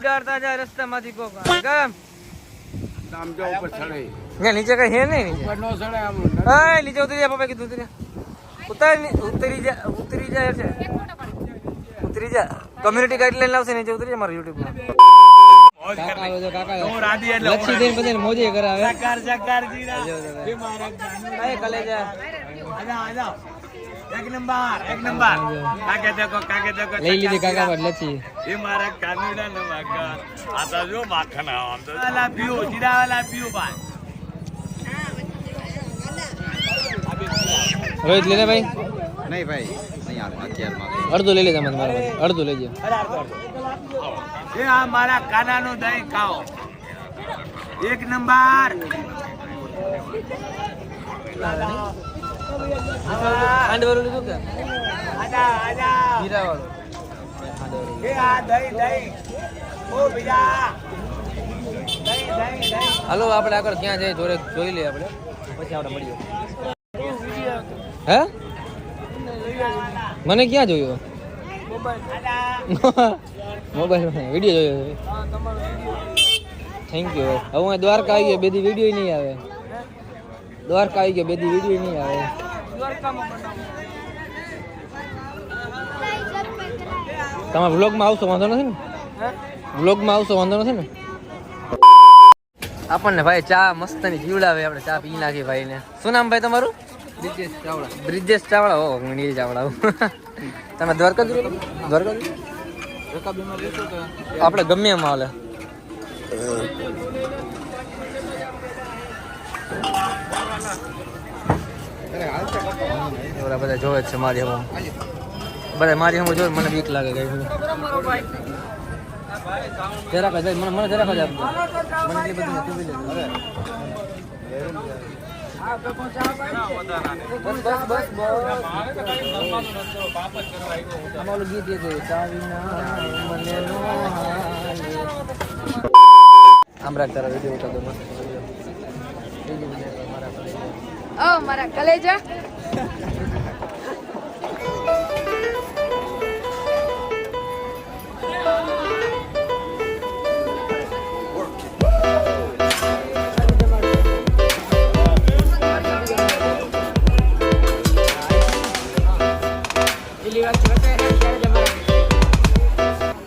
ઉડાડતા જાય રસ્તામાંથી કોક કેમ આમ જો ઉપર ચડે ને નીચે કઈ હે નહીં ઉપર નો ચડે આમ એ નીચે ઉતરી જા પપ્પા કીધું ઉતરી જા છે ઉતરી જા કમ્યુનિટી ગાઈડલાઈન લાવશે નીચે ઉતરી જા મારા YouTube માં કાકા આવે તો કાકા હું રાધી એટલે લચ્છી દઈને બધાને મોજે કરાવે સરકાર જીરા એ મારા કાય કલેજા આજા એક નંબર કાકે દેખો લઈ લીધી કાકા પર લચ્છી એ મારા કાનુડા ન માકા આ તો જો માખણ આમ તો વાલા પીઓ જીરા વાલા પીઓ ભાઈ રોહિત લે લે ભાઈ નહીં ભાઈ નહીં યાર અત્યાર માં અડધું લઈ લેજા મને મારા અડધું લેજો એ આ મારા કાનાનું દહીં ખાઓ એક નંબર ખાંડ વાળું લીધું કે આજા જીરા વાળું એ આ દહીં ઓ બીજા દહીં હાલો આપણે આગળ ક્યાં જઈએ જોડે જોઈ લઈએ આપણે પછી આપણે મળીએ હે મને ક્યાં જોયું મોબાઈલ વિડીયો જોયો થેન્ક યુ હવે હું દ્વારકા આવી ગયો બેદી વિડીયો નહીં આવે દ્વારકા આવી ગયો બેદી વિડીયો નહીં આવે તમે વ્લોગમાં આવશો વાંધો નથી ને વ્લોગમાં આવશો વાંધો નથી ને આપણને ભાઈ ચા મસ્તની જીવડાવે આપણે ચા પી નાખી ભાઈ ને શું નામ ભાઈ તમારું બ્રિજેશ ચાવડા હો નીલ ચાવડા તમે દ્વારકા આપણે ગમે એમ હાલે બધા જોવે છે મારી હમ બધા મારી હમ જોવે મને બીક લાગે કઈ જરાક જ મને જરાક જ આપજો મને એટલી બધી નથી બસ અમારું ગીત એ આમ રાખ તારા વિડીયો ઉતાર દો મસ્ત મારા કલેજા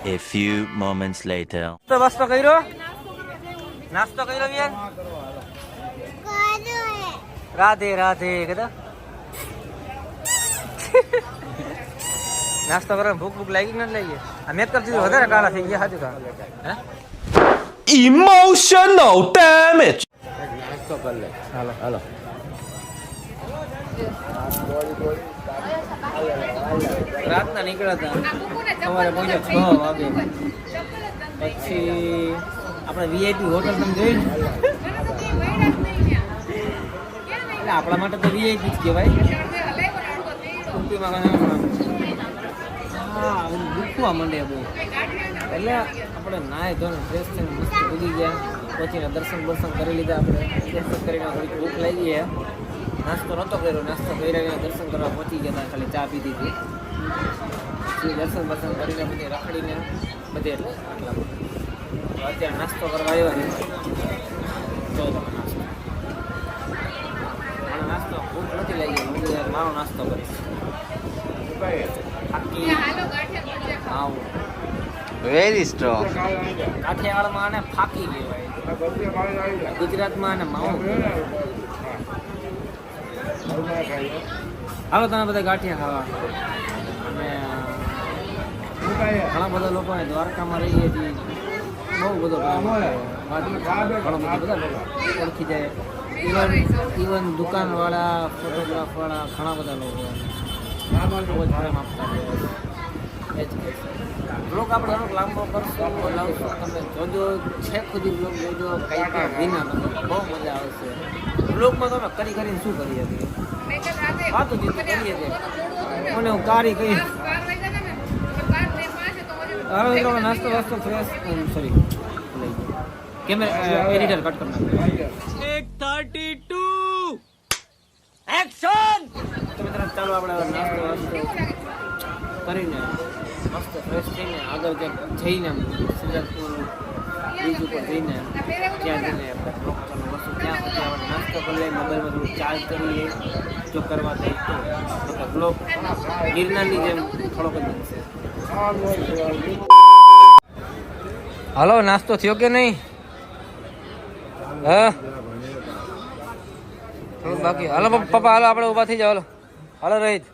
A few moments later. તો નાસ્તો કર્યો બેન રાધે રાધે કદા નાસ્તો કરો ભૂખ લાગી નથી લાગી આ મેકઅપ થી વધારે કાળા થઈ ગયા સાચું હે Emotional damage. નાસ્તો કર લે હાલો રાતના નીકળ્યા હતા સવારે પહોંચ્યા 6 વાગે પછી આપણે વીઆઈપી હોટલ તમે જોઈ ને એટલે આપણા માટે તો વીઆઈપી જ કહેવાય હા દુખવા માંડે બહુ એટલે આપણે નાય ધોને ફ્રેશ થઈને મસ્ત ઉગી ગયા પછીને દર્શન કરી લીધા આપણે દર્શન કરીને થોડીક ભૂખ લાગી ગયા નાસ્તો નહોતો કર્યો નાસ્તો કર્યા દર્શન કરવા પહોંચી ગયા હતા ખાલી ચા પીધી હતી દર્શન કરીને બધી રખડીને બધે એટલે આટલા અત્યારે નાસ્તો કરવા આવ્યા ને નાસ્તો ભૂખ નથી લાગી હું મારો નાસ્તો કરીશ વેરી સ્ટ્રોંગ કાઠિયાવાડમાં આને ફાકી કહેવાય ગુજરાતમાં આને માઉ હાલો તમે બધા ગાંઠિયા ખાવા અને ઘણા બધા લોકોને દ્વારકામાં રહીએ છીએ બહુ બધો બધા ઓળખી જાય ઇવન દુકાનવાળા ફોટોગ્રાફવાળા ઘણા બધા લોકો પ્રેમ આપતા એ જ બ્લોગ આપણે અમુક લાંબો કરશું લાવશું તમે જોજો છેક સુધી બ્લોગ જોજો કંઈ પણ વિના તમે બહુ મજા આવશે બ્લોગમાં તમે કરીને શું કરીએ છીએ વાતો જીત કરીએ છીએ મને હું કારી કહી હવે નાસ્તો વાસ્તો fresh sorry camera editor cut કરી નાખો 132 એક્શન તો મિત્રો ચાલો આપણે નાસ્તો કરીને મસ્ત ફ્રેશ થઈને આગળ ક્યાંક જઈને સિદ્ધાર્થપુર બીચ ઉપર જઈને ત્યાં જઈને આપણે બ્લોક ચાલુ કરશું. ત્યાં પછી આપણે નાસ્તો કરી લઈએ, મોબાઈલમાં થોડું ચાર્જ કરીએ જો કરવા થાય તો આપણે બ્લોક ગિરનારની જેમ થોડોક જ બનશે. હાલો, નાસ્તો થયો કે નહીં? હા થોડું બાકી. હાલો પપ્પા, હાલો આપણે ઊભા થઈ જાવ. હાલો હાલો રોહિત,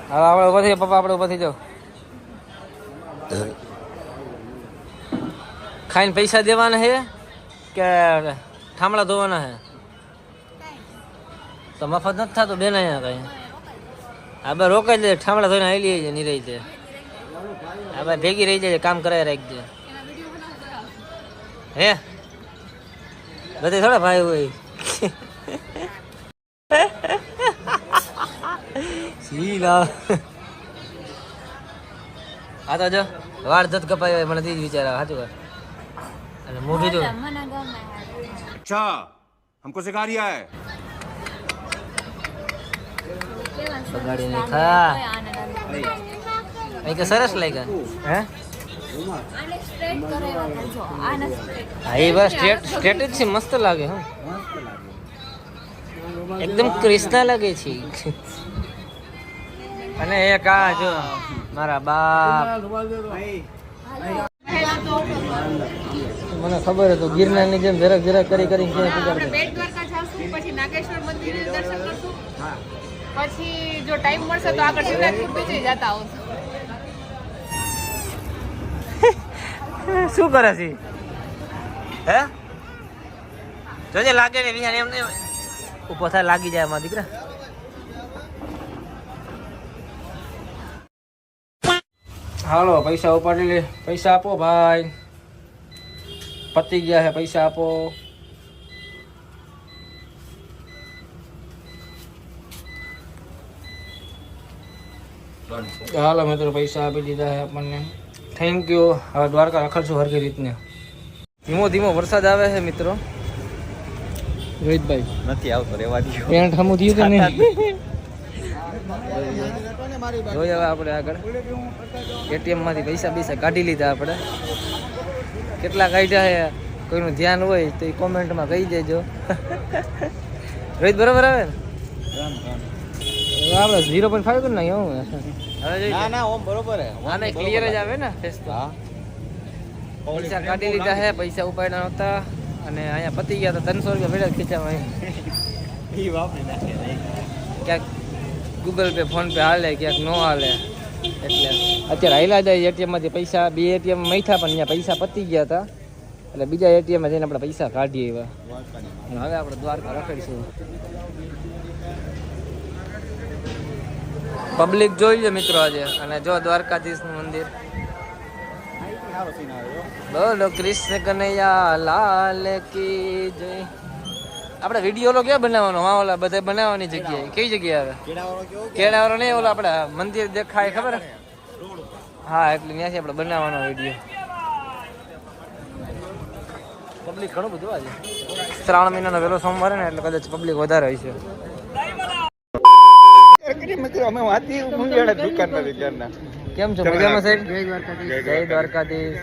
હાલો આપણે ઊભા થઈ જાવ. પપ્પા આપણે ઊભા થઈ જાવ. ખાઈને પૈસા દેવાના હે કે ઠામડા ધોવાના હે? તો મફત નથી થતું બેન અહીંયા કઈ. હા ભાઈ રોકાઈ દે, ઠામડા ધોઈને આવી લઈએ નહીં રહી છે. હા ભાઈ ભેગી રહી જાય, કામ કરાય રાખજે. હે બધે થોડા ભાઈ હોય. આ તો જો વાળ ધત કપાય હોય મને તે જ વિચાર આવે. સાચું વાત. અને મોઢું જો अच्छा हमको सिखा रिया है બગાડી નહીં ખા. અહીં કે સરસ લાગ્યા. હે હા એ બસ સ્ટ્રેટ જ છે, મસ્ત લાગે. હા એકદમ ક્રિષ્ના લાગે છે. અને એક આ જો મારા બાપ, મને ખબર હતું ગિરનારની જેમ જરાક જરાક કરી કરીને ક્યાં પુગાડે. બેટ દ્વારકા જાશું, પછી નાગેશ્વર મંદિરે દર્શન કરશું, પછી જો ટાઈમ મળશે તો આગળ શિવરાજપુર બીચે જતા આવશું. શું કરે છે? હે જોજે લાગે ને વિહાન એમ નહીં ઉભો થાય લાગી જાય મારા દીકરા. હાલો પૈસા ઉપાડી લે. પૈસા આપો ભાઈ, પતી ગયા છે. પૈસા આપો. હાલો મિત્રો પૈસા આપી દીધા છે આપણને. Thank you. હવે દ્વારકા રખડશું હરકી રીતને. ધીમો ધીમો વરસાદ આવે છે મિત્રો. રોહિતભાઈ નથી આવતો, રેવા દો. પેન્ટ હમું થયું કે નહીં? જોઈએ હવે આપણે આગળ એટીએમ માંથી પૈસા કાઢી લીધા આપણે. કેટલા કાઢ્યા છે કોઈનું ધ્યાન હોય તો એ કોમેન્ટમાં કહી દેજો. રોહિત બરાબર આવે ને? આપણે 0.5 કરી નાખીએ. હું હવે ના ના ઓમ બરોબર હે. આને ક્લિયર જ આવે ને ફેસ તો. પૈસા કાઢી લીધા છે, પૈસા ઉપાડ્યા નહોતા અને અહીંયા પતી ગયા તો 300 રૂપિયા ભેળા ખીચામાં. ઈ વાપરી નાખે ક્યાંક ગૂગલ પે ફોન પે હાલે, ક્યાંક ન હાલે. એટલે અત્યારે હાલ્યા જાય એટીએમમાંથી પૈસા. 2 એટીએમ મૈથા પણ અહીંયા પૈસા પતી ગયા હતા એટલે બીજા એટીએમમાં જઈને આપણે પૈસા કાઢીએ. એવા હવે આપણે દ્વારકા રખડીશું. પબ્લિક જોઈ લે મિત્રો આજે. અને જો દ્વારકાધીશનું મંદિર. બોલો કૃષ્ણ કનૈયા લાલ કી જય. આપણે વિડીયો ક્યાં બનાવવાનો? હા ઓલા બધા બનાવવાની જગ્યાએ. કઈ જગ્યાએ આવે? કેળાવાળો નહીં, ઓલા આપણે મંદિર દેખાય ખબર? હા એટલે ત્યાંથી આપણે બનાવવાનો વિડીયો. પબ્લિક ઘણું બધું આજે. શ્રાવણ મહિનાનો વહેલો સોમવાર ને એટલે કદાચ પબ્લિક વધારે હોય છે. અમે વાતી મુંજેડા દુકાન નથી ત્યારના. કેમ છો? મજામાં સાહેબ? જય દ્વારકાધીશ.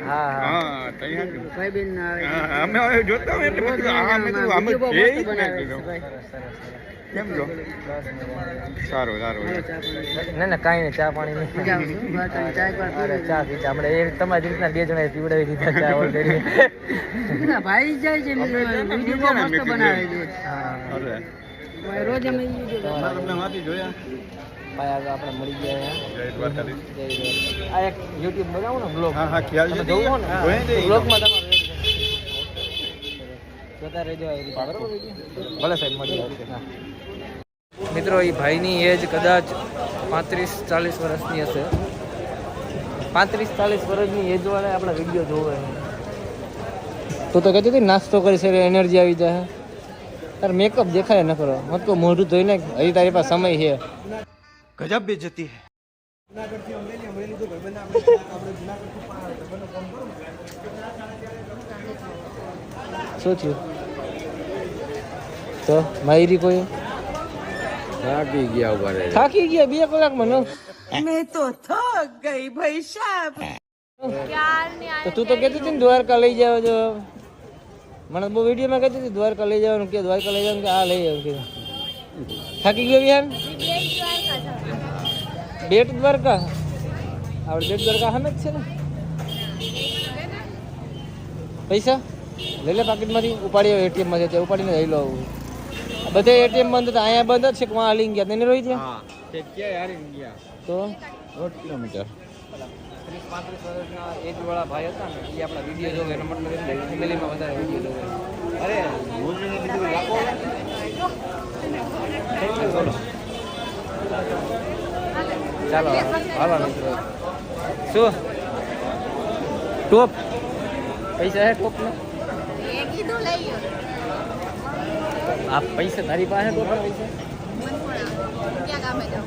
હા હા અમે જોતા હોય એટલે કેમ છો? સારું સારું. ના કાંઈ નહીં, ચા પાણી નહીં. અરે ચા પીતા આપણે એ તમારી રીતના 2 જણાએ પીવડાવી દીધા ચા ઓલરેડી. ભાઈ જાય છે વિડીયો મસ્ત બનાવે છે. હા રોજ અમે જોયા ભાઈ આપણે મળી ગયા. જય દ્વારકાધીશ. આ એક યુટ્યુબ બનાવો ને બ્લોગ. હા હા ખ્યાલ છે. જોવો ને જોઈ દે બ્લોગમાં તમારું જોતા રહેજો. બરાબર ભલે સાહેબ મળી જાય. મિત્રો એ ભાઈની એજ કદાચ 35-40 વર્ષની હશે. 35-40 વર્ષની એજ વાળા આપણા વિડીયો જોવે. તો કહેતી હતી નાસ્તો કરી છે એનર્જી આવી જાય. તાર મેકઅપ દેખાય ન કરો મત કો મોઢું ધોઈને હજી તારી પાસે સમય છે. ગજબ બેજતી હે. શું થયું? તો માયરી કોઈ થાકી ગયા ઉભા રહે થાકી ગયા 2 કલાકમાં ન ક્યારની તો તું તો કહેતી હતી ને દ્વારકા લઈ જાવ જો મને બહુ વિડીયોમાં કહેતી હતી દ્વારકા લઈ જવાનું કે દ્વારકા લઈ જવાનું કે આ લઈ જાવ કે થાકી ગયો વિહાન બેટ દ્વારકા આપણે બેટ દ્વારકા સામે જ છે ને પૈસા લઈ લે પાકીટમાંથી ઉપાડી એટીએમ માંથી છે ઉપાડીને લઈ લો બધે એટીએમ બંધ હતા અહીંયા બંધ જ છે કે વहाँ લઈને ગયા તેને રોઈ ત્યાં હા તે ક્યાં યાર ગયા તો 1 કિલોમીટર 30-35 વર્ષના એજ વાળા ભાઈ હતા ને એ આપણા વિડીયો જોવે એનો મતલબ એટલે ફેમિલીમાં વધારે વિડીયો જોવે અરે મોજને બીજું રાખો ચાલો હાલો મિત્રો શું ટોપ પૈસા હે ટોપ ને એ કીધું લઈ લો આ પૈસા તારી પાસે ટોપ ના પૈસા ક્યાં ગામે જાવ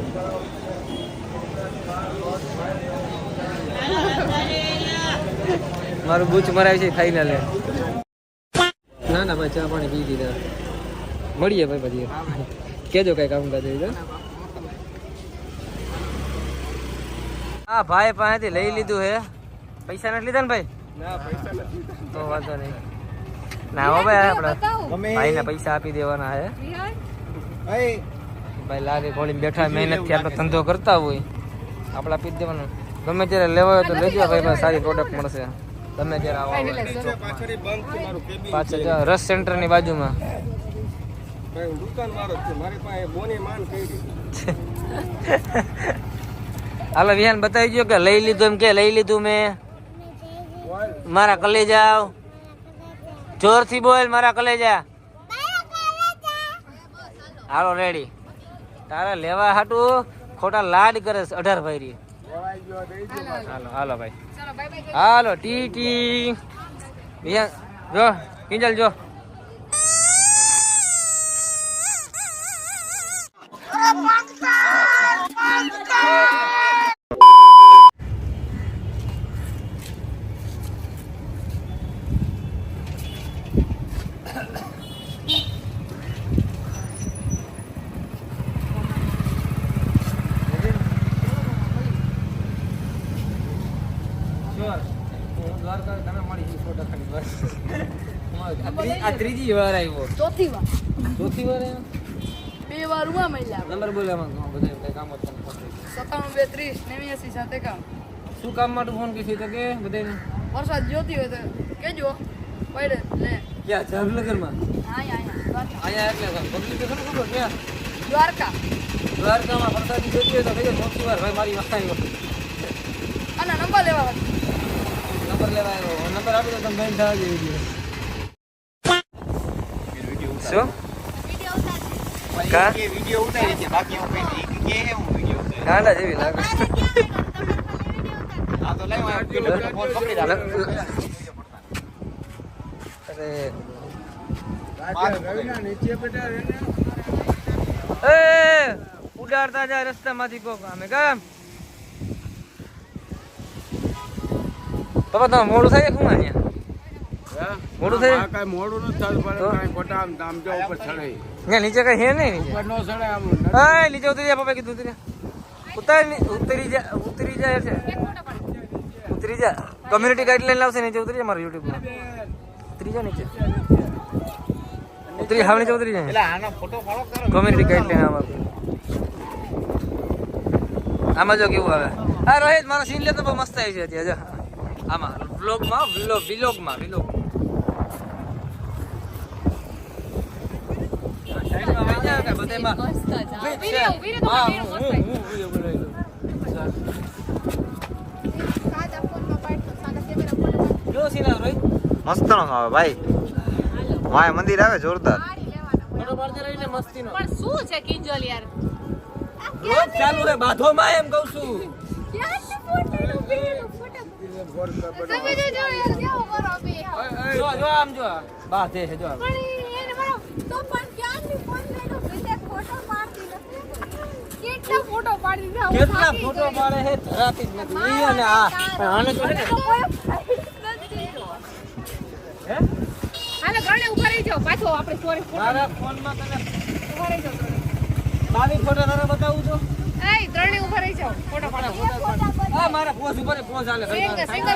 મારું બૂચ મરાય છે ફાઇનલ ના ના ભાઈ ચા પાણી પી દીધા મળીએ ભાઈ પછી કેજો કઈ કામ કાજ હોય હા ભાઈ પાસેથી લઈ લીધું હે પૈસા નથી લીધા ને ભાઈ ના પૈસા નથી તો વાંધો નહીં ના હો ભાઈ આપણા તમે ભાઈને પૈસા આપી દેવાના હે એ ભાઈ લાગે ખોલીને બેઠા મહેનતથી આપણે ધંધો કરતા હોય આપણે આપી જ દેવાનું ગમે ત્યારે લેવા હોય તો લેજો ભાઈ પાસે સારી પ્રોડક્ટ મળશે તમે જ્યારે આવો પાછળ બંધ છે મારું કેબિન પાછળ જો રસ સેન્ટરની બાજુમાં ભાઈ હું દુકાન મારો જ છું મારી પાસે બોની માન કરી હાલો વિહાન બતાવી દો કે લઈ લીધું એમ કે લઈ લીધું મેં મારા કલેજા જોરથી બોલ મારા કલેજા હાલો રેડી તારા લેવા હાટું ખોટા લાડ કરે 18 ભાઈ હાલો હાલો ભાઈ ચાલો બાય બાય હાલો ટી ટી વિહાન જો કિંજલ જો આ ત્રીજી વાર આવ્યો ચોથી વાર ચોથી વાર આવ્યો 2 વાર ઉમા મળ્યા નંબર બોલે એમાં બધા કઈ કામ હતું 97 230 89 સાથે કામ શું કામ માટે ફોન કરી તો કે બધાને વરસાદ જોતી હોય તો કેજો પડે લે ક્યાં જામનગરમાં અહીંયા અહીંયા એટલે પબ્લિક તો ખબર ક્યાં દ્વારકા દ્વારકામાં વરસાદી જોતી હોય તો કહીએ ચોથી વાર ભાઈ મારી વાત આવ્યો અને નંબર લેવા હતો નંબર લેવા આવ્યો નંબર આપી દો તમે બેન થવા જેવી શું કા કે વિડિયો ઉતારી છે બાકી હું કઈ કે હું વિડિયો ઉતારી ગાંડા જેવી લાગે આ તો લાવ ફોન પકડી રાખ અરે નીચે બેઠા એ ઉડાડતા જાય રસ્તામાંથી કોક આમે કામ પપ્પા તમે મોડું થાય શું અહીંયા મોડું થાય કઈ મોડું ન થતું પણ કઈ ખોટા આમ દામ જો ઉપર ચડે અહીંયા નીચે કઈ હે નહીં નીચે ઉપર નો ચડે આમ હા નીચે ઉતરી જા પપ્પા કીધું ઉતરી જા છે ઉતરી જા કમ્યુનિટી ગાઈડલાઈન લાવશે નીચે ઉતરી જા મારા યુટ્યુબમાં ઉતરી જા નીચે ઉતરી હાવ નીચે ઉતરી જા એટલે આનો ફોટો ફોલો કરો કમ્યુનિટી ગાઈડલાઈન આમાં જો કેવું આવે હા રોહિત મારો સીન લે તો બહુ મસ્ત આવી છે અત્યારે જો આમાં વ્લોગમાં વિલોગમાં સાઈડમાં વહી જાય કે બધામાં વીડિયો તો મારો મસ્ત સાદા ફોનમાં પાડતો સાદા કેમેરા ફોનમાં જો સીન આવે રોહિત મસ્ત નો આવે ભાઈ વાય મંદિર આવે જોરદાર પાડી લેવાના ફોટો પાડતે રહીને મસ્તીનો પણ શું છે કિંજલ યાર રોજ ચાલુ હે બાધોમાં એમ કહું છું ક્યાંથી ફોટો તમે જો યાર કેવો કરો બે જો આમ જો બાધે છે જો આમ. પણ એને મારો તો પણ ક્યાંથી ફોન લઈને બીજે ફોટો પાડતી નથી કેટલા ફોટો પાડી દીધા કેટલા ફોટો પાડે છે ધરાતી જ નથી ઈ અને આ પણ આને તો છે ને હે હાલે ગણે ઉભા રહી જાઓ પાછો આપણે સોરી ફોટો મારા ફોનમાં તને ઉભા રહી જાઓ 22 ફોટો તારે બતાવું છું. એય ત્રણેય ઊભા રહી જાઓ ફોટો પાડો આ મારા પોઝ ઉપર પોઝ હાલે સિંગલ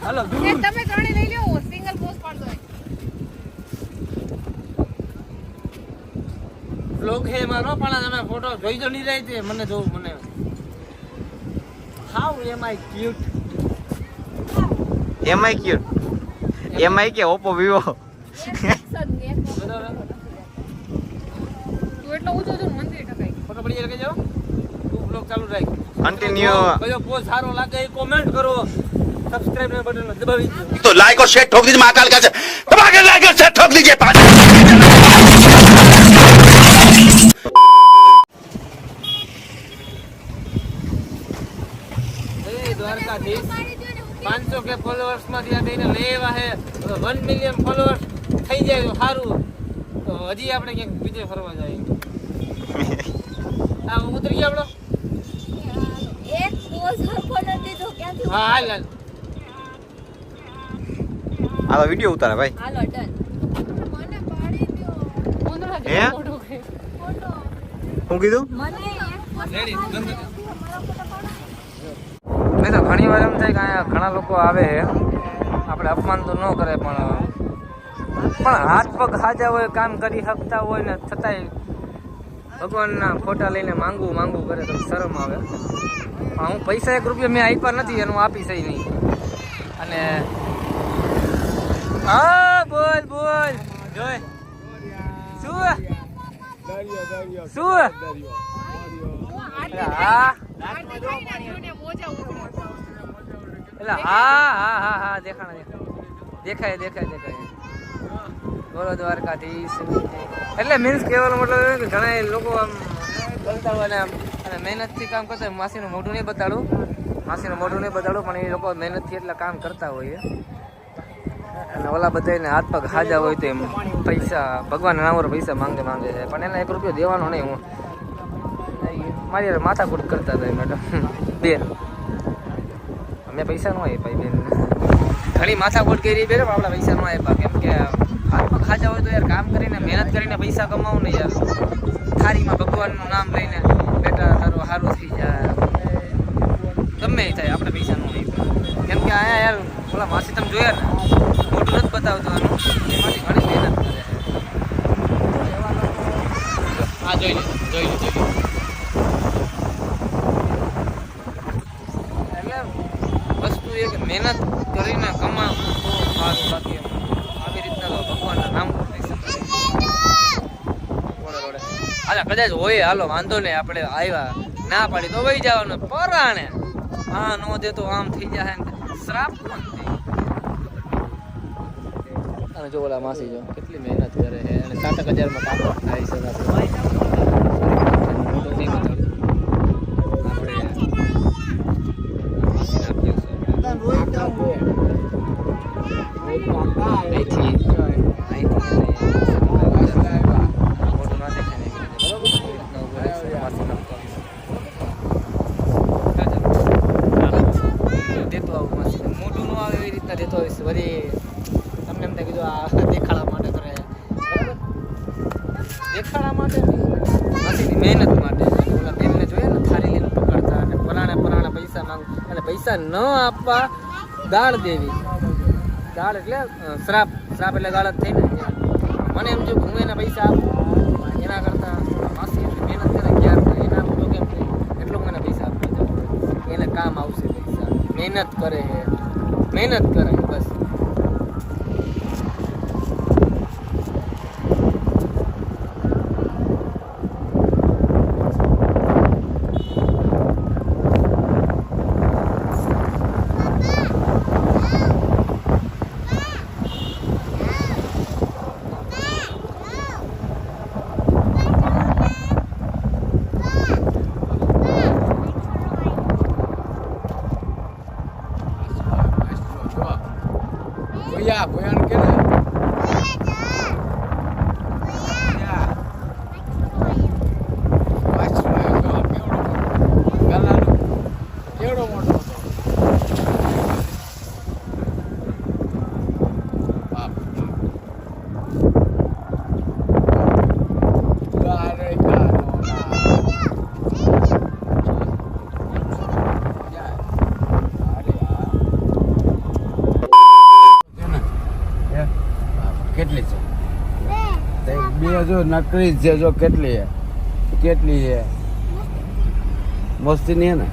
હાલો તમે ત્રણેય લઈ લ્યો સિંગલ પોઝ પાડજો બ્લોગ હે મારો પણ તમે ફોટો જોઈ તો નહીં રહી છે મને જોવું મને how am I cute MI cute MI કે ઓપ્પો વિવો તું એટલો ઊંચો છો ને મંદિર ટકાઈ ફોટો પડી જાય કે જાઓ તું બ્લોગ ચાલુ રાખ કન્ટિન્યુ કયો પોઝ સારો લાગે એ કોમેન્ટ કરો સબસ્ક્રાઇબ ના બટન દબાવી દો तो लाइक और शेयर ठोक दीजिए महाकाल का दबा के लाइक और शेयर ठोक दीजिए એ દ્વારકાધીશ 500 કે ફોલોઅર્સ માંથી આ થઈને લેવા હે 1 મિલિયન ફોલોઅર્સ થઈ જાય તો સારું તો હજી આપણે ક્યાંક બીજે ફરવા જાય આ ઉતરી ગયા આપણો એક પોઝ હરખો નથી તો ક્યાંથી હા હાલ હાલ આ તો વિડિયો ઉતારે ભાઈ હાલો ડન મને પાડી દ્યો ઉંદરા હે? જેવો મોઢું છે. શું કીધું મને એક પોઝ રેડી મેં તો ઘણી વાર એમ થાય કે અહીંયા ઘણા લોકો આવે આપણે અપમાન તો ન કરે પણ હાથ પગ હાજા હોય કામ કરી શકતા હોય ને છતાંય ભગવાનના ફોટા લઈને માંગવું કરે તો શરમ આવે હું પૈસા 1 રૂપિયા મેં આપ્યા નથી એનું આપી સહી નહીં અને હા બોલ જોય શું હા આરતી કરીને જોને મોજા ઉતરે એટલે હા દેખાય બોલો દ્વારકાધીશ એટલે મીન્સ કહેવાનો મતલબ એમ કે ઘણા લોકો આમ બોલતા હોય ને આમ અને મહેનતથી કામ કરતા હોય માસીનું મોઢું નહીં બતાડું પણ એ લોકો મહેનતથી એટલા કામ કરતા હોય અને ઓલા બધાને હાથ પગ હાજા હોય તો એમ પૈસા ભગવાન નામ પૈસા માંગે છે પણ એને 1 રૂપિયો દેવાનો નહીં હું મારી યાર માથાકૂટ કરતા હતા મેડમ બેન અમે પૈસા ન આપ્યા બેન ઘણી માથાકૂટ કરી બેન આપણા પૈસા ન આપ્યા કેમ કે હાથ પગ ખાજા હોય તો યાર કામ કરીને મહેનત કરીને પૈસા કમાવું ને યાર થારીમાં ભગવાનનું નામ લઈને બેટા તારું સારું થઈ જાય ગમે એ થાય આપણે પૈસા ન આપ્યા કેમ કે અહીંયા યાર ઓલા માસી તમે જોયા ને મોટું નથી બતાવતું આનું એમાંથી ઘણી મહેનત કરે આ જોઈ લે એટલે વસ્તુ એ કે મહેનત કરીને કમાવ તો સારું બાકી એમ આવી રીતના તો ભગવાનના નામ પર પૈસા રોડે હાલા કદાચ હોય હાલો વાંધો નહીં આપણે આવ્યા ના પાડી તો વહી જવાનું પરાણે હા નો દે તો આમ થઈ જાય ને શ્રાપ પણ અને જો ઓલા માસી જો કેટલી મહેનત કરે છે અને 7,000 માં કામ થાય છે મોટું નું આવે એવી રીતના દેતો હોઈશ વળી તમને એમ થાય કીધું આ દેખાડા માટે કરે બરાબર દેખાડા માટે માસીની મહેનત માટે ઓલા બેનને જોઈએ ને થારી લઈને પકડતા અને પરાણે પૈસા માંગ અને પૈસા ન આપવા ગાળ દેવી ગાળ એટલે શ્રાપ એટલે ગાળ જ થઈ ને મને એમ જો હું એના પૈસા આપું એના કરતાં માસી એટલી મહેનત કરે ક્યાર એના આપું કેમ એટલું મને પૈસા આપવા જાઉં એને કામ આવશે પૈસા મહેનત કરે બસ જો નકરી છે જો કેટલી છે મસ્તી નહીં ને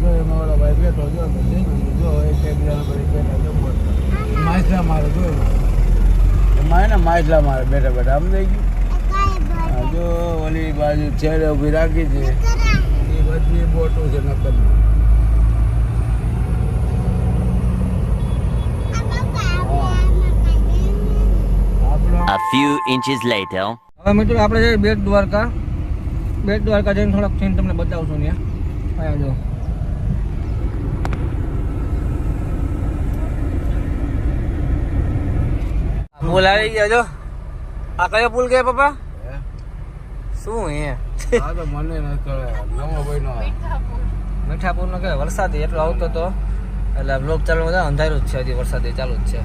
જો એમાં ઓલો ભાઈ બેઠો જો એક માછલા મારે જો એમાં ને માછલા મારે બેઠા બેઠા આમ થઈ ગયું જો ઓલી બાજુ છેડે ઉભી રાખી છે એ બધી બોટો છે નકલ A few inches later. હવે મિત્રો આપણે જઈએ બેટ દ્વારકા જઈને થોડાક સીન તમને બતાવશું ને આયા જો પુલ આવી ગયો જો આ કયો પુલ કે પપ્પા શું હે આ તો મને ન કરે નવો ભાઈનો મીઠાપુર નો કે વરસાદ એટલો આવતો તો એટલે બ્લોક ચાલુ હતો અંધારું જ છે હજી વરસાદ ચાલુ જ છે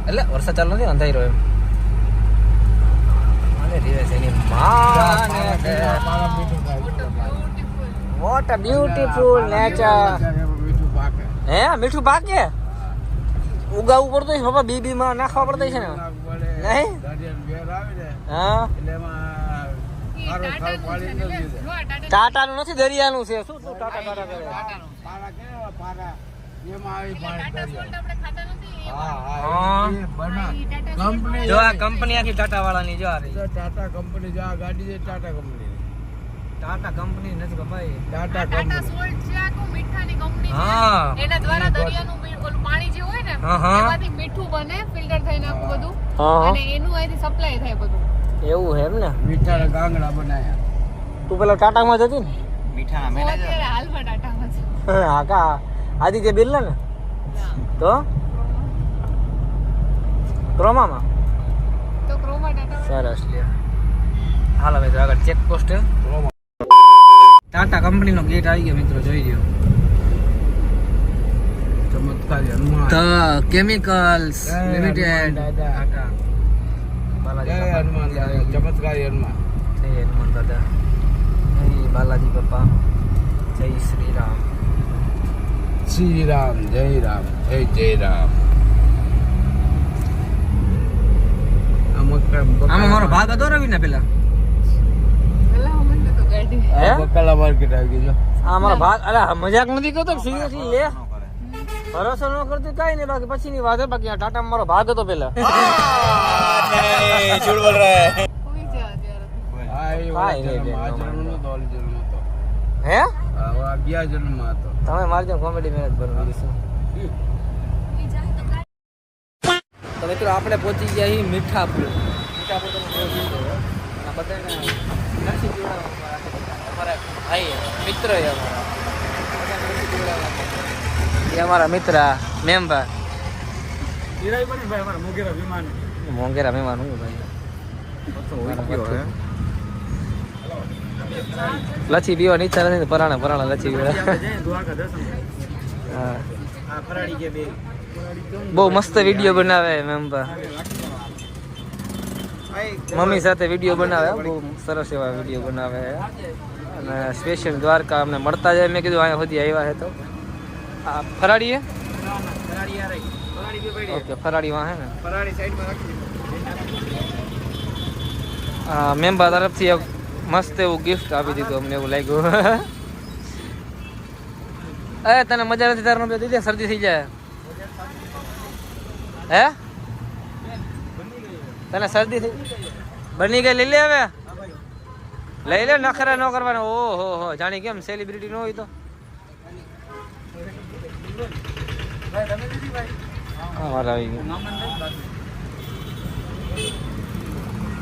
એટલે વરસાદ ચાલુ નથી અંધારો એમ અને રિવેશ એની માને વોટ અ બ્યુટીફુલ નેચર હે મીઠું પાકે ઉગાવવું પડતું પપ્પા બીબી માં નાખવા પડતું છે ને નહીં હા ટાટા નું નથી દરિયાનું છે શું તું ટાટા કરે જો આ કંપની આખી ટાટા વાળાની જો આ ટાટા કંપની જો આ ગાડી છે ટાટા કંપની નથી ભાઈ ટાટા સોલ્ટ છે આખું મીઠાની કંપની હા એના દ્વારા દરિયાનું ઓલું પાણી જે હોય ને એમાંથી મીઠું બને ફિલ્ટર થઈને આખું બધું અને એનું અહીંથી સપ્લાય થાય બધું એવું હે એમ ને મીઠાના ગાંગડા બનાયા તું પેલા ટાટામાં જતી ને મીઠાના હું મેનેજર અત્યારે હાલમાં ટાટામાં છું હા કા આદિત્ય બિરલા ને તો ક્રોમામાં તો ક્રોમા ટાટા સરસ લે હાલો મિત્રો આગળ ચેક પોસ્ટ ટાટા કંપનીનો ગેટ આવી ગયો મિત્રો જોઈ લ્યો ચમત્કારી Hanuman the chemicals limited Tata Balaji જય હનુમાન દાદા ચમત્કારી હનુમાન જય હનુમાન દાદા જય બાલાજી પપ્પા જય શ્રી રામ શ્રી રામ જય રામ આમાં મારો ભાગ હતો રવિ ને પેલા પેલા હું મને તો ગાડી હે બકાલા માર્કેટ આવી ગયો આ મારો ભાગ અરે મજાક નથી કરતો સિરિયસલી લે ભરોસો ન કરતું કઈ નહીં બાકી પછી ની વાત હે બાકી આ ટાટા મારો ભાગ હતો પેલા કોઈ છે અત્યારે કાંઈ નહીં, આ જન્મ નતો ઓલી જન્મ હતો હે આ 11 જન્મમાં હતો તમે મારજો કોમેડી મેરેજ બનવી દઈશું તો મિત્રો આપણે પહોંચી ગયા છીએ મીઠાપુર તમે આ બધાને નરસિંહ પીવડાવવા અમારા ભાઈ મિત્ર એ અમારા મિત્ર મેમ્બર મોંઘેરા મહેમાન હું ભાઈ લચ્છી પીવાની ઈચ્છા નથી પરાણા લચ્છી પીવા હા બહુ મસ્ત વિડીયો બનાવે મેમ્બર મમ્મી સાથે વિડીયો બનાવે બહુ સરસ એવા વિડીયો બનાવે અને સ્પેશિયલ દ્વારકા અમને મળતા જાય મેં કીધું અહીંયા સુધી આવ્યા છે તો આ ફરાડી ઓકે ફરાડી વાં હે ને હા મેમ્બર તરફથી એક મસ્ત એવું ગિફ્ટ આપી દીધું અમને એવું લાગ્યું એ તને મજા નથી તાર દીધી શરદી થઈ જાય હે તને શરદી થઈ બની ગઈ લઈ લે હવે લઈ લે નખરા ન કરવાના ઓહો હો જાણી કેમ સેલિબ્રિટી ન હોય તો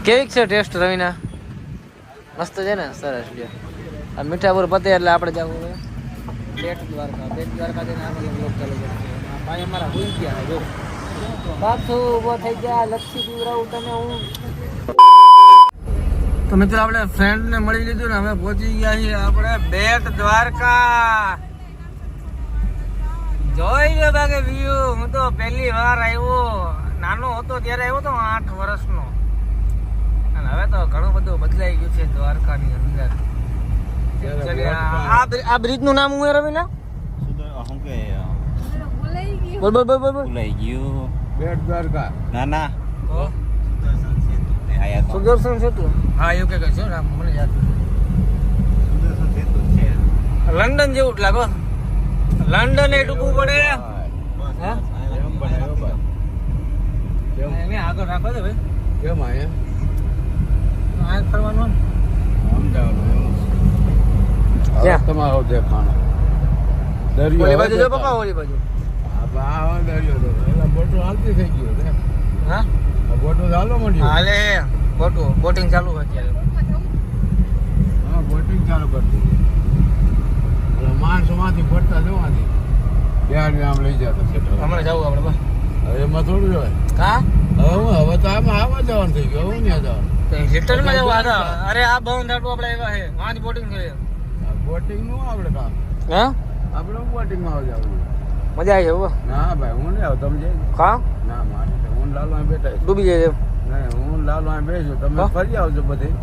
કેવીક છે ટેસ્ટ રવિના મસ્ત છે ને સરસ છે આ મીઠાપુર પતે એટલે આપણે જવું હોય બેટ દ્વારકા જઈને આપણે બ્લોગ ચાલુ કરશું ભાઈ અમારા ભૂલ ગયા જો બાપુ ઉભો થઈ ગયા લચ્છી પીવડાવું તને હું તો મિત્રો આપણે ફ્રેન્ડ ને મળી લીધું ને હવે પહોંચી ગયા છીએ આપણે બેટ દ્વારકા જોઈ લો બાકી વ્યૂ હું તો પહેલી વાર આવ્યો નાનો હતો ત્યારે આવ્યો તો 8 વર્ષનો અને હવે તો ઘણું બધું બદલાઈ ગયું છે દ્વારકાની અંદર આ બ્રિજ નું નામ હું રવિના શું કે બોલાઈ બોલ બોલ બોલ બોલ બોલ. ભૂલાઈ ગયું. બેટ દ્વારકા. ના ના. તો આયા તો. સુદર્શન સેતુ. હા એવું કે છે ને મને યાદ સુદર્શન સેતુ જ છે. લંડન જેવું જ લાગો. લંડન એ ટૂંકું પડે. હા. હા એમ બનાવ્યો ભાઈ. કેમ એને આગળ રાખો તો ભાઈ. કેમ આયા આ ફરવાનું અમદાવાદ ક્યાં? તમારો દેખાણો દરિયો ઓલી બાજુ જો હવે પપ્પા ઓલી બાજુ. આ દરિયો તો એલા બોટો હાલતી થઈ ગયો ને હા આ બોટો ચાલો મળ્યો હાલે બોટિંગ ચાલુ છે અત્યારે. હા બોટિંગ ચાલુ કરતી એટલે માણસો માંથી પડતા જવાથી ત્યાં આમ લઈ જતો છે હમણાં જવું આપણે બસ. હવે એમાં થોડું જવાય હા હવે તો આમાં આવવા જવાનું થઈ ગયું હવે ત્યાં જવાનું રિટર્નમાં જવું અરે આ બંધ આટલું આપણે એવા છે વાંચ બોટિંગ કરીએ. બોટિંગ નું આપણે કામ હા આપણે બોટિંગ માં આવી જવું મજા આવી જવું. ના ભાઈ હું નહીં આવું તમે જઈ હા ના મારે તો હું લાલો અહીં બેઠા છું. ડૂબી જાય એમ. નહીં હું લાલો અહીં બેસું તમે હા? ફરી આવજો બધી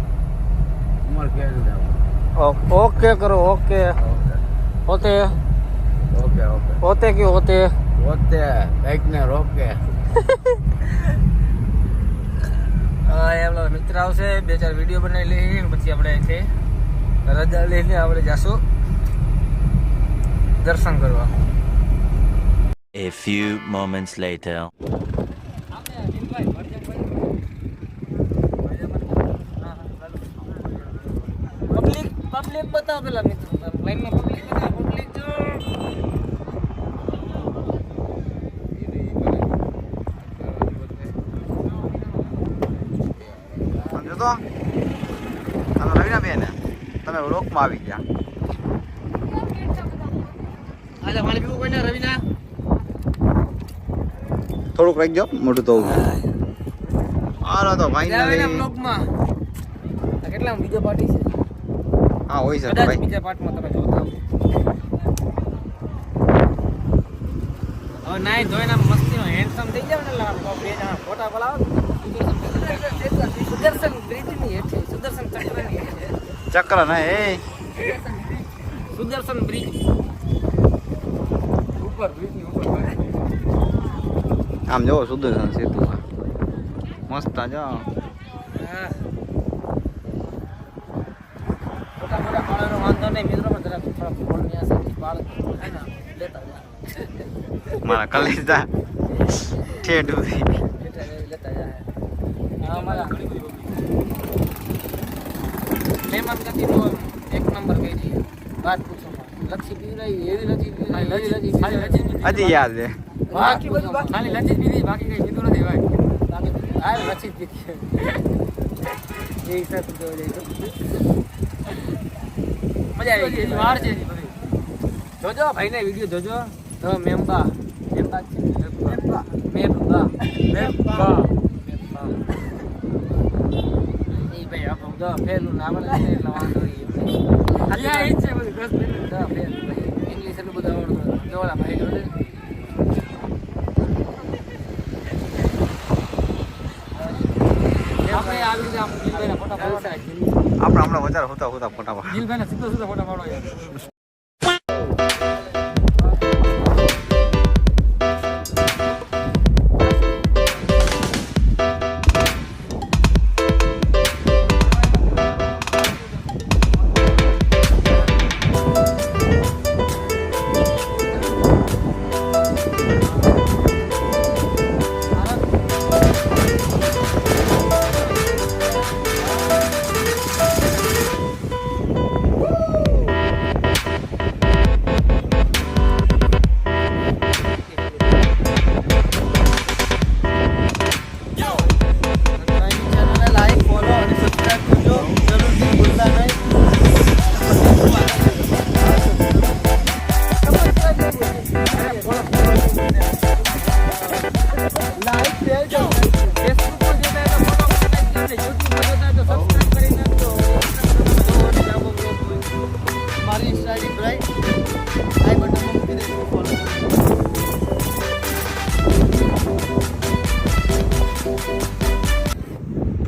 અમારે ક્યારે જવું ઓકે કરો ઓકે ઓતે ઓકે ઓકે ઓતે કે ઓતે. ઓકે કંઈક ને રોકે એમનો મિત્ર આવશે 2-4 વિડીયો બનાવી લઈએ પછી આપણે અહીંથી રજા લઈને આપણે જાશું દર્શન કરવા. A few moments later. Public બતાવો પેલા મિત્રો લાઈનમાં પબ્લિક બતાવો પબ્લિક જો સમજો તો તમે રવિના બેન તમે રોકમાં આવી ગયા. આજે મારી પીવું કોઈને રવિના થોડુંક રાખજો મોટું તો આરો તો ભાઈ રવિના બ્લોગમાં કેટલા બીજો પાર્ટી છે હા હોય છે કદાચ ભાઈ. બીજા પાર્ટમાં તમે જોતા હવે નાઈ ધોઈને મસ્તીનો હેન્ડસમ થઈ જાવ ને એટલે આમ બે જણા ફોટા પડાવો સુદર્શન બ્રિજની હેઠે સુદર્શન ચક્રની હેઠે ચક્ર ને એ સુદર્શન બ્રિજ ઉપર બ્રિજની ઉપર આમ જોવો સુદર્શન સેતુ મસ્ત જો હા ફોટા પાડવાનો વાંધો નહીં મિત્રો પણ જરા થોડા ફોન ની આસેથી પાડ હે ને લેતા જા મારા કલેજા ઠેઠ ઉધી. લેતા જાય હા મારા મહેમાન ગતિનો એક નંબર કહી દઈએ વાત પૂછો લક્ષી પી રહી એવી નથી હજી યાદ છે. બાકી બધું ખાલી લક્ષી પીધી બાકી કઈ પીધું નથી ભાઈ બાકી આ લક્ષી પીધી એ હિસાબ જોઈ લઈ મજા આવી ગઈ વાર છે બધી જોજો ભાઈને વિડિયો જોજો તો મેમ્બા મેમ્બા છે મેમ્બા મેમ્બા મેમ્બા એ ભાઈ આપણું જો ફેલું નામ એટલે વાંધો નહીં હા એ છે બધું 10 મિનિટ તો ફેલ ઇંગ્લિશ એટલું બધું આવડતું જોલા ભાઈ જોડે આપણે આવી રીતે આમ દિલભાઈના ફોટા પાડવા આપણે હમણાં વધારે હોતા ફોટા પાડ. દિલભાઈના સીધો ફોટા પાડવા યાર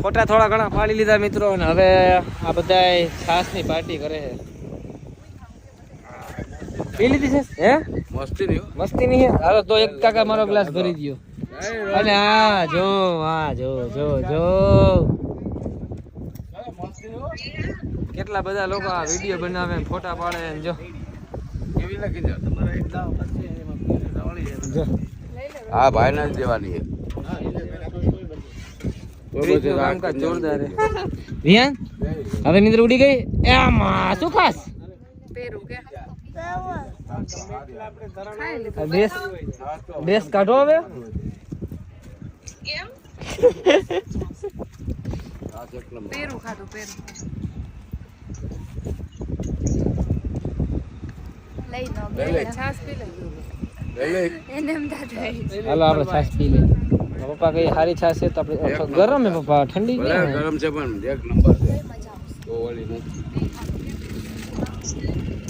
ફોટા થોડા ઘણા પાડી લીધા મિત્રો અને હવે આ બધા છાસની પાર્ટી કરે છે પી લીધી છે હે મસ્તી નહીં મસ્તી નહીં હે? હાલો તો એક કાકા મારો ગ્લાસ ભરી દ્યો. અને હા જો કેટલા બધા લોકો આ વિડીયો બનાવે ને ફોટા પાડે ને જો કેવી લખી દો તમારા એટલા જો હા ભાઈ ના જ દેવાની છે કામકાજ જોરદાર હે. વિયાન હવે નિંદર ઉડી ગઈ એમાં શું ખાસ પેરું કે બેસ કાઢો હવે કેમ પેરું ખાધું પેરું લઈ નો છાસ પી લે એને એમ દાદા હાલો આપણે છાશ પી લે પપ્પા કઈ સારી છાશ છે તો આપણે ગરમ હે પપ્પા ઠંડી ભલે ક્યાં હે? ગરમ છે પણ એક નંબર છે તો ઓલી નથી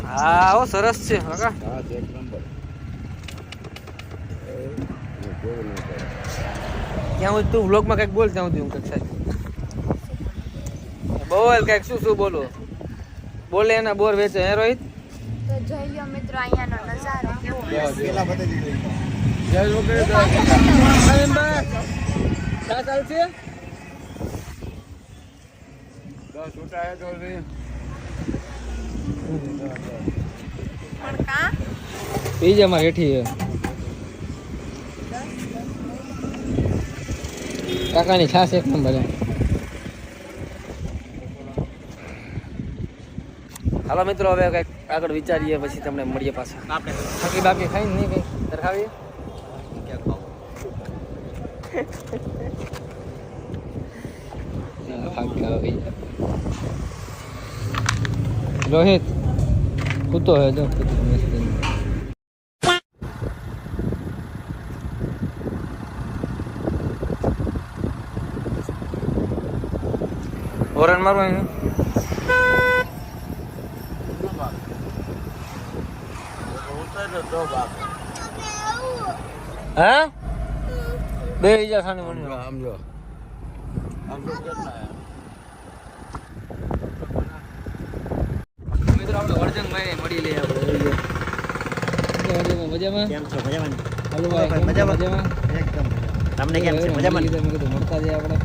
હા ઓ સરસ છે કાકા હા એક નંબર ત્યાં હું તું વ્લોગમાં કઈક બોલ ત્યાં હું કઈક સાહેબ બોલ કઈક શું બોલો બોલે એના બોર વેચે હે રોહિત તો જોઈ લ્યો મિત્રો અહીંયાનો નજારો કેવો જય વગેરે ચા ચાલશે છૂટા હે તો પણ કા પી જા મારે હેઠી છે કાકાની છાશ એક નંબર હે. હાલો મિત્રો હવે કઈક આગળ વિચારીએ પછી તમને મળીએ પાછા આપણે થાકી બાકી ખાઈ નહીં કઈ તરખાવીએ રોહિત કૂતો હે જો હોરન મારવા એને હા બે હજાર ખાની મળી આમ જો કેટલા મિત્રો આપણે વર્જનભાઈ મળી લઈએ આપણે મજામાં કેમ છો મજામાં હાલો ભાઈ મજામાં એકદમ તમને કેમ છે મજામાં મેં કીધું મળતા જઈએ આપણે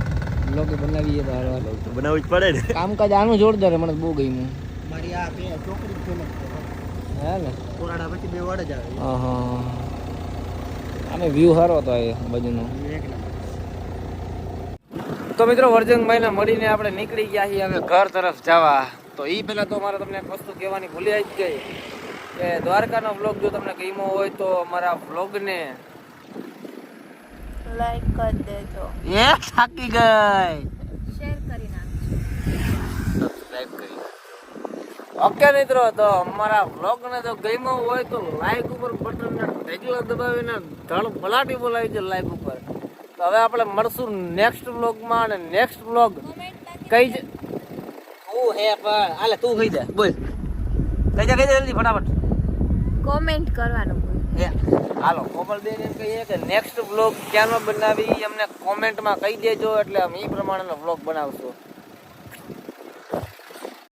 બ્લોગ બનાવીએ તો હાલો હાલો તો બનાવવું જ પડે ને કામકાજ આનું જોરદાર મને બહુ ગમ્યું મારી આ બે છોકરી ફેમસ હા ને કોરાડા પછી બે વડ જ આવે હા આમે વ્યૂ સારો હતો એ બાજુનો એક નંબર તો મિત્રો વર્જનભાઈને મળીને આપણે નીકળી ગયા છીએ હવે ઘર તરફ જવા તો એ પહેલા તો મારે તમને એક વસ્તુ કહેવાની ભૂલી જ ગઈ કે દ્વારકાનો વ્લોગ જો તમને ગમ્યો હોય તો અમારા વ્લોગને લાઈક કરી દેજો એ થાકી ગઈ શેર કરી નાખજો સબસ્ક્રાઇબ કરી ઓકે મિત્રો તો અમારા વ્લોગને જો ગમ્યો હોય તો લાઈક ઉપર બટનને ઢેકલા દબાવીને ધડ પલાટી બોલાવી છે લાઈક ઉપર તો હવે આપણે મળશું નેક્સ્ટ વ્લોગમાં અને નેક્સ્ટ વ્લોગ કઈ જ તું હે પણ આલે તું કહી દે બોલ કહી દે જલ્દી ફટાફટ કોમેન્ટ કરવાનું ભૂલ હે હાલો કોમલ બેન એમ કહીએ કે નેક્સ્ટ વ્લોગ ક્યાંનો બનાવી અમને કોમેન્ટમાં કહી દેજો એટલે અમે એ પ્રમાણેનો વ્લોગ બનાવશું